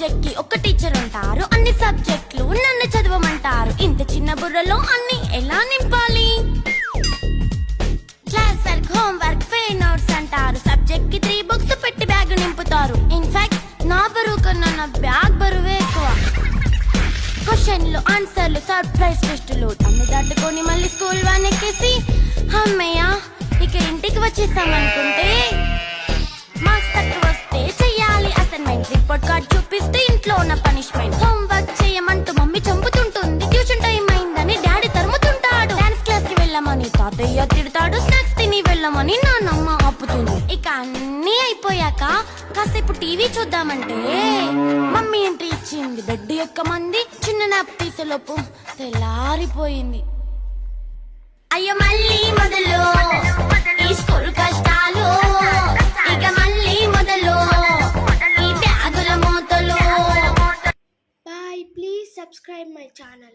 Subject కి ఒక teacher ఉంటారు, అన్ని సబ్జెక్టులు నన్ను చదవమంటారు. ఇంత చిన్న బుర్రలో అన్ని ఎలా నింపాలి? Class work, home work, fair notes అంటారు. సబ్జెక్ట్ కి 3 బుక్స్ పెట్టి బ్యాగ్ నింపుతారు. ఇన్ఫాక్ట్ నా బరువు కన్నా నా బ్యాగ్ బరువే ఎక్కువ. క్వశ్చన్లు, ఆన్సర్లు, సర్ప్రైజ్ టెస్టులు అన్ని దాటుకొని మళ్ళీ స్కూల్ వ్యాన్ ఎక్కేసి అమ్మయ్య ఇక ఇంటికి వచ్చేసామనుకుంటే మార్క్స్ తక్కువ వస్తే చెయ్యాలి అసైన్మెంట్. రిపోర్ట్ కార్డ్ చూపిస్తే ఇంట్లో ఉన్న పనిష్మెంట్. హోమ్ వర్క్ చేయమంటూ మమ్మీ చంపుతుంటుంది. ట్యూషన్ టైం అయిందని డాడీ తరుముతుంటాడు. డాన్స్ క్లాస్ కి వెళ్ళమని తాతయ్య తిడతాడు. స్నాక్స్ తిని వెళ్ళమని నాన్నమ్మ ఆపుతుంది. ఇక అన్నీ అయిపోయాక కాసేపు టీవీ చూద్దామంటే మమ్మీ ఎంట్రీ ఇచ్చింది. బెడ్ ఎక్కమంది. చిన్న నాప్ తీసేలోపు తెల్లారిపోయింది. అయ్యో మళ్ళీ మొదలు ఈ స్కూల్ కష్టాలు, ఇక మళ్ళీ మొదలు ఈ బ్యాగుల మూతలు. Bye. Please subscribe my channel.